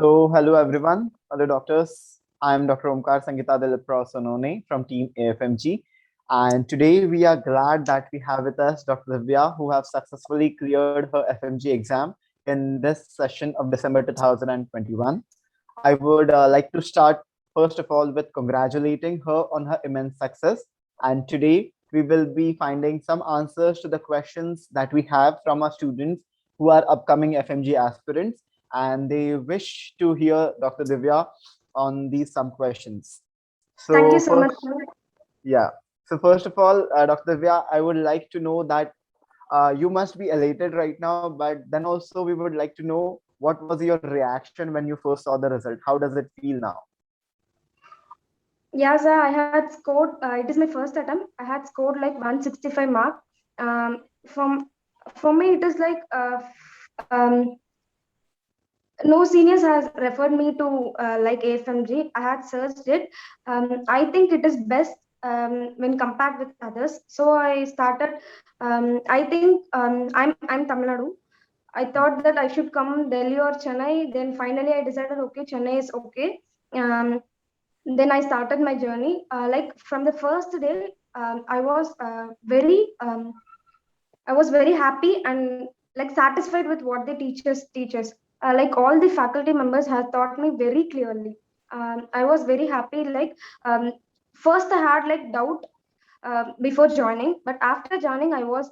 Hello everyone, hello doctors. I'm Dr. Omkar Sangita Sonone from Team AFMG. And today we are glad that we have with us Dr. Divya, who have successfully cleared her FMG exam in this session of December 2021. I would like to start first of all with congratulating her on her immense success. And today we will be finding some answers to the questions that we have from our students who are upcoming FMG aspirants, and they wish to hear Dr. Divya on these some questions. Thank you So so much, first, sir. yeah. So first of all, Dr. Divya, I would like to know that you must be elated right now, but then also we would like to know what was your reaction when you first saw the result? How does it feel now? Yeah, sir, I had scored, it is my first attempt. I had scored like 165 mark. From For me, it is like no seniors has referred me to like AFMG. I had searched it. I think it is best when compared with others. So I started. I think I'm Tamil Nadu. I thought that I should come Delhi or Chennai. Then finally I decided okay, Chennai is okay. Um, then I started my journey. Like from the first day, I was very happy and like satisfied with what the teachers teach us. Like all the faculty members have taught me very clearly. I was very happy. First I had like doubt before joining, but after joining, I was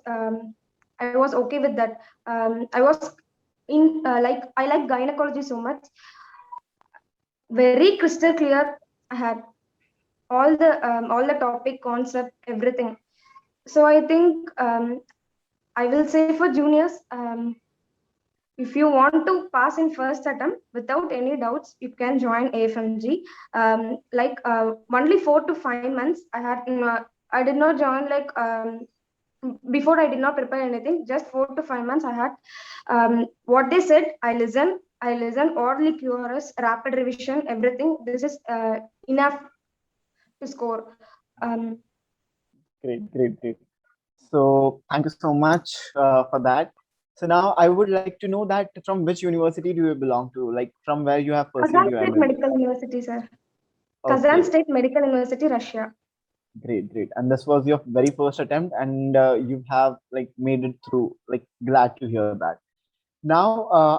okay with that. I was in like I like gynecology so much, very crystal clear. I had all the topic concept everything. So I think I will say for juniors, if you want to pass in first attempt without any doubts, you can join AFMG. Only 4 to 5 months I did not join before. I did not prepare anything, just 4 to 5 months I had. What they said, I listen orally QRS, rapid revision, everything. This is enough to score. um, Great, great, great. So thank you so much for that. So now I would like to know that from which university do you belong to? Like from where you have pursued Kazan your State MMB? Medical University, sir. Kazan Okay, State Medical University, Russia. great, great. And this was your very first attempt, and you have like made it through. Like glad to hear that. Now,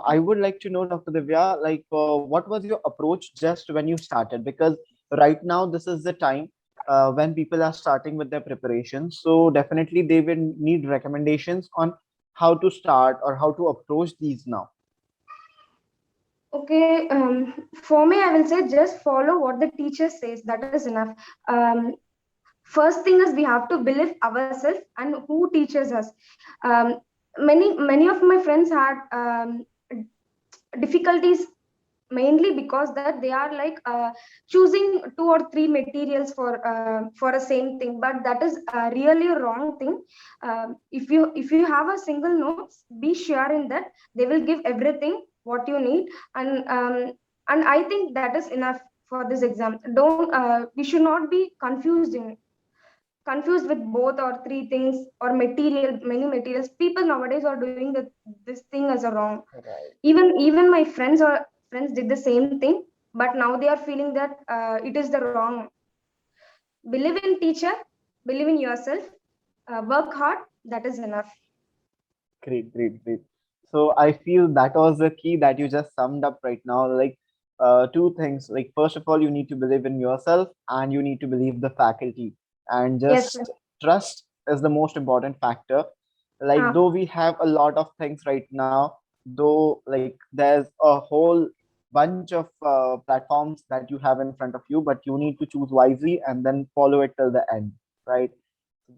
I would like to know, Dr. Divya, what was your approach just when you started? Because right now, this is the time when people are starting with their preparation. So definitely, they will need recommendations on how to start or how to approach these now. Okay, for me, I will say just follow what the teacher says. That is enough. First thing is we have to believe ourselves and who teaches us. Um, many of my friends had difficulties mainly because that they are choosing 2 or 3 materials for a same thing, but that is really a wrong thing. If you have a single notes, be sure in that they will give everything what you need. And I think that is enough for this exam. Don't We should not be confused with both or three things or many materials. People nowadays are doing this thing as a wrong. Right. Even my friends did the same thing, but now they are feeling that it is the wrong. Believe in teacher, believe in yourself, work hard. That is enough. Great, great, great. So I feel that was the key that you just summed up right now. Like two things. Like first of all, you need to believe in yourself and you need to believe the faculty. And Yes, sir. just trust is the most important factor. Like Ah, though we have a lot of things right now, though like there's a whole bunch of platforms that you have in front of you, but you need to choose wisely and then follow it till the end, right?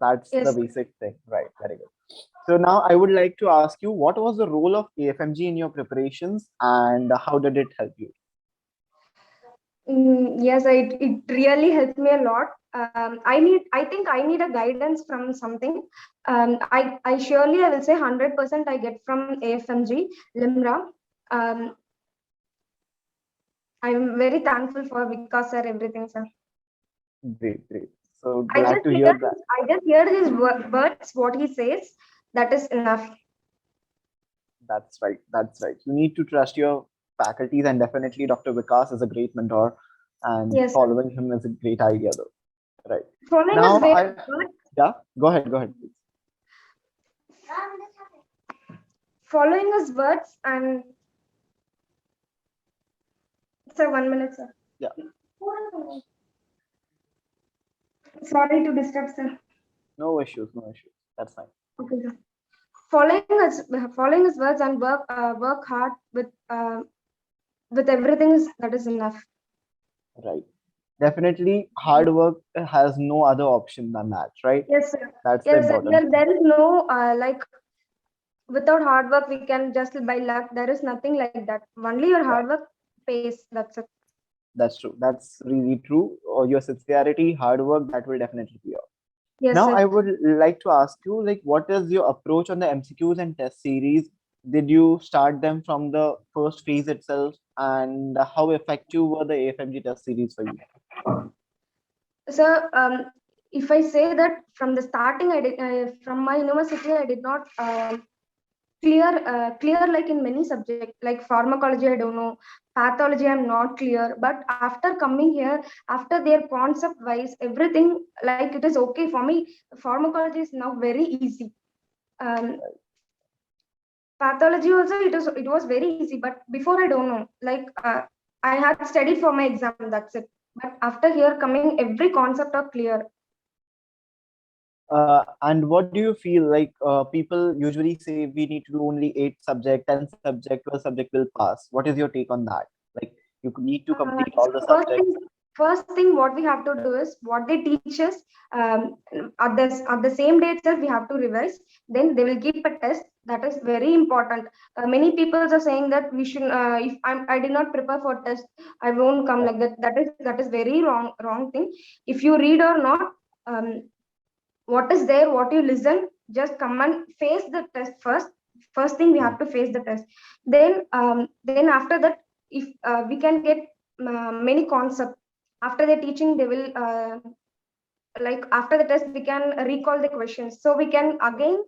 That's the yes. basic thing, right? Very good. So now I would like to ask you, what was the role of AFMG in your preparations and how did it help you? Yes, it really helped me a lot. I think I need a guidance from something. I surely, I will say 100% I get from AFMG, Limra. Um, I'm very thankful for Vikas sir, everything, sir. Great, great. So I glad just to hear hear that. I just hear his words, what he says. That is enough. That's right. That's right. You need to trust your faculties, and definitely Dr. Vikas is a great mentor, and Yes, sir. following him is a great idea, though. Right. Following us Now, where, yeah, go ahead, please. following us words and sir, 1 minute, sir. Yeah. Sorry to disturb, sir. No issues, no issues. That's fine. Okay, sir. Following his words and work hard with everything that is enough. Right. Definitely, hard work has no other option than that, right? Yes, sir. That's the Yes, sir. important thing. There is no like without hard work we can just by luck. There is nothing like that. Only your Yeah, hard work pays. That's it. that's true. That's really true. Or your sincerity, hard work, that will definitely be yours. Yes, Now, sir. I would like to ask you, like, what is your approach on the MCQs and test series? Did you start them from the first phase itself, and how effective were the AFMG test series for you? So, if I say that from the starting, I did from my university, I did not clear like in many subjects like pharmacology. I don't know, pathology. I'm not clear. But after coming here, after their concept wise, everything like it is okay for me. Pharmacology is now very easy. Um, Pathology also it was very easy. But before I don't know, like I had studied for my exam. That's it. But after here coming, every concept are clear. And what do you feel like people usually say we need to do only 8 subject, 10 subject, 12 subject will pass. What is your take on that? Like you need to complete all the So subjects. first thing what we have to do is what they teach us at the same day itself we have to revise. Then they will give a test. That is very important. Many people are saying that we should if I did not prepare for test, I won't come Yeah, like that. That is very wrong thing. If you read or not, what is there, what you listen, just come and face the test first. First thing we right. have to face the test. Then after that, if we can get many concepts after the teaching, they will like after the test we can recall the questions, so we can again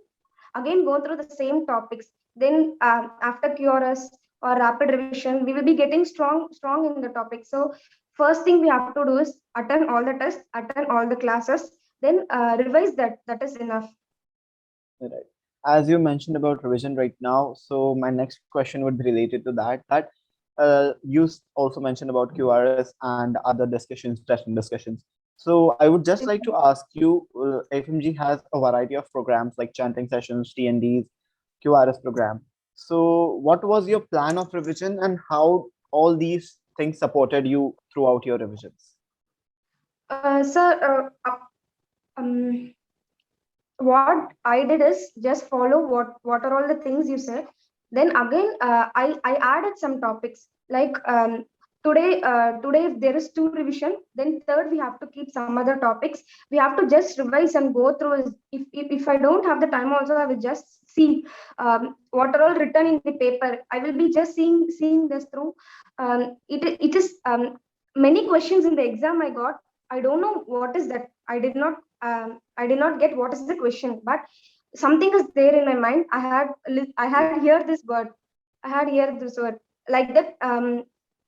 go through the same topics. Then after QRS or rapid revision, we will be getting strong in the topic. So first thing we have to do is attend all the tests, attend all the classes, then revise that. That is enough. Right. As you mentioned about revision right now, so my next question would be related to that. That you also mentioned about QRS and other discussions, session discussions. So I would just like to ask you, FMG has a variety of programs like chanting sessions, TNDs, QRS program. So what was your plan of revision, and how all these things supported you throughout your revisions? Sir, um, what I did is just follow what are all the things you said. Then again, I added some topics like today if there is two revision, then third we have to keep some other topics. We have to just revise and go through. If I don't have the time, also I will just see what are all written in the paper. I will be just seeing this through. It is many questions in the exam I got. I don't know what is that. I did not get what is the question, but something is there in my mind. I had heard this word. I had heard this word like that.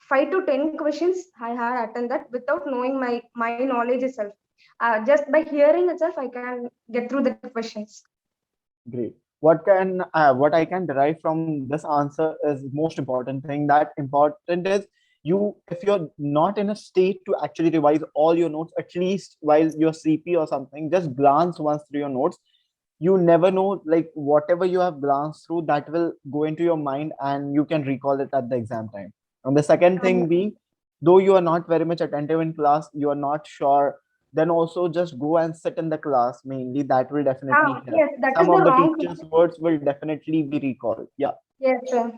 5 to 10 questions I had attended without knowing my knowledge itself. Just by hearing itself, I can get through the questions. Great. What I can derive from this answer is most important thing. That important is you, if you're not in a state to actually revise all your notes, at least while you're sleepy or something, just glance once through your notes. You never know, like whatever you have glanced through, that will go into your mind and you can recall it at the exam time. And the second thing being, though you are not very much attentive in class, you are not sure, then also just go and sit in the class mainly. That will definitely help. Yes, that is Some the of the wrong thing. teachers' words will definitely be recalled. Yeah, Yes, sir.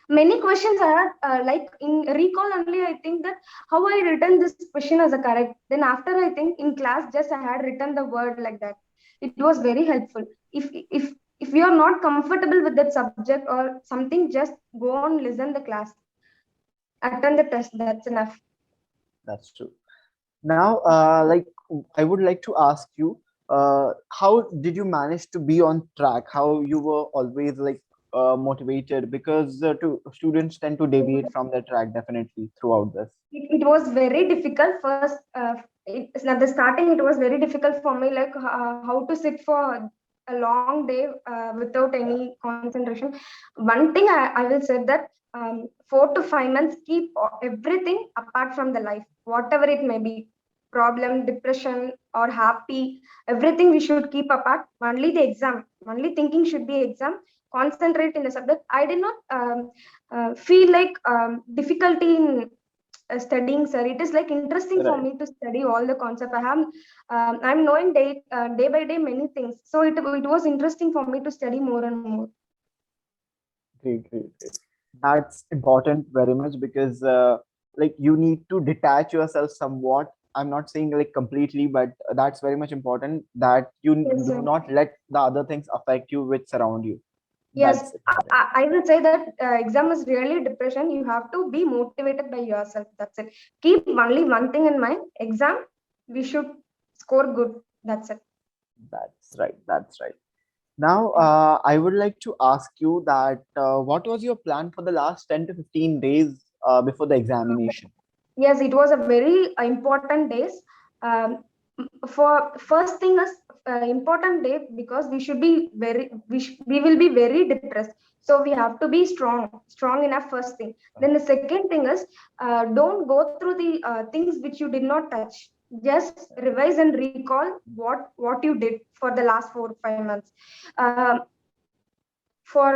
Many questions are like in recall only. I think that how I written this question as a correct. Then after I think in class just I had written the word like that. It was very helpful. If you are not comfortable with that subject or something, just go on listen the class, attend the test. That's enough. that's true. Now, like I would like to ask you, how did you manage to be on track? How you were always like motivated? Because students tend to deviate from their track definitely throughout this. It was very difficult first. At the starting, it was very difficult for me, like how to sit for a long day without any concentration. One thing I will say that 4 to 5 months keep everything apart from the life, whatever it may be, problem, depression, or happy, everything we should keep apart. Only the exam, only thinking should be exam. Concentrate in the subject. I did not feel like difficulty in studying, sir. It is like interesting for Right. me to study all the concept. I'm knowing day by day many things, so it was interesting for me to study more and more. Great, great, great. That's important very much because like you need to detach yourself somewhat. I'm not saying like completely, but that's very much important that you Yes, do sir. not let the other things affect you which surround you. Yes, That's important. I will say that exam is really depression. You have to be motivated by yourself. That's it. Keep only one thing in mind. Exam, we should score good. That's it. That's right. That's right. Now, Yeah. I would like to ask you that what was your plan for the last 10 to 15 days before the examination? Yes, it was a very important days. Um, for first thing is important day because we should be we will be very depressed. So we have to be strong enough. First thing. Then the second thing is don't go through the things which you did not touch. Just revise and recall what you did for the last 4 5 months. Um, for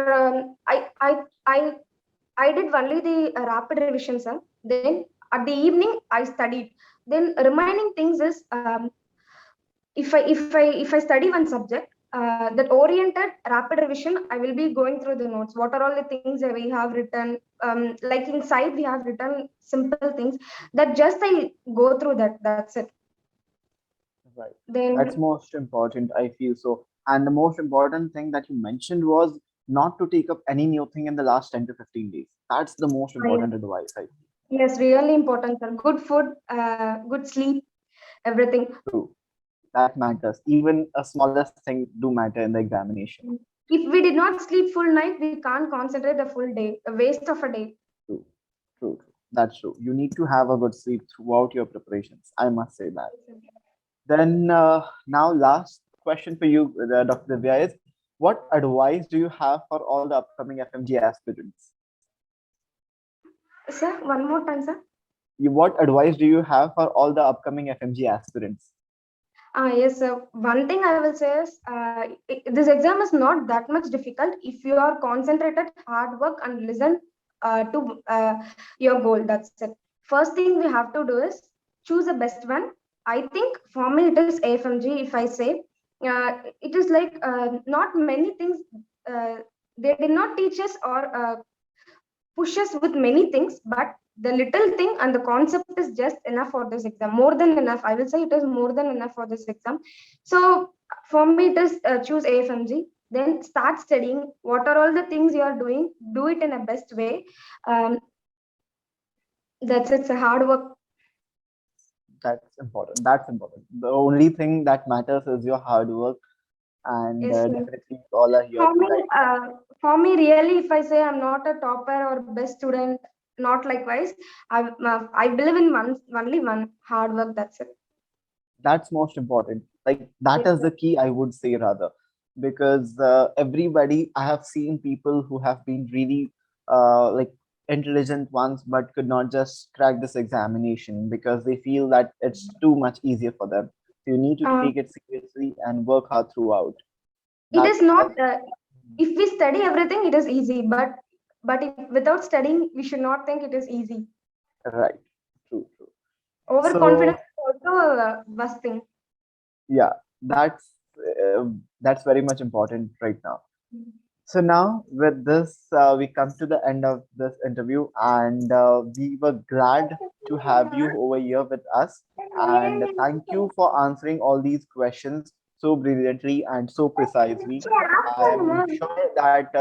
I did only the rapid revision, sir. Then at the evening I studied. Then remaining things is if I study one subject that oriented rapid revision, I will be going through the notes. What are all the things that we have written? Like inside we have written simple things that just I go through that. That's it. Right. That's Then most important, I feel so. And the most important thing that you mentioned was not to take up any new thing in the last 10 to 15 days. That's the most yes, important advice, I feel. yes, really important, sir. Good food, good sleep, everything. True. That matters. Even a smallest thing do matter in the examination. If we did not sleep full night, we can't concentrate the full day. A waste of a day. True. True. True. That's true. You need to have a good sleep throughout your preparations. I must say that. Then now last question for you, Dr. Divya, is what advice do you have for all the upcoming FMG aspirants? Sir, one more time, sir. What advice do you have for all the upcoming FMG aspirants? Yes, sir. One thing I will say is this exam is not that much difficult if you are concentrated, hard work, and listen to your goal. That's it. First thing we have to do is choose the best one. I think for me it is AFMG. If I say it is like not many things. They did not teach us or push us with many things, but the little thing and the concept is just enough for this exam. More than enough. I will say it is more than enough for this exam. So for me, it is choose AFMG. Then start studying. What are all the things you are doing? Do it in a best way. Um, that's it's a hard work. That's important. That's important. The only thing that matters is your hard work, and Is definitely all are here for to me. guide you. For me, really, if I say I'm not a topper or best student, not likewise. I believe in only one hard work. That's it. That's most important. Like that Yes, is sir. the key, I would say rather, because everybody, I have seen people who have been really like intelligent ones, but could not just crack this examination because they feel that it's too much easier for them. So you need to Uh, take it seriously and work hard throughout. it That's is not if we study everything it is easy, but if, without studying we should not think it is easy. right. True, true. Overconfidence So is also a worst thing. yeah, that's very much important right now. So now, with this, we come to the end of this interview, and we were glad to have you over here with us. And thank you for answering all these questions so brilliantly and so precisely. I am sure that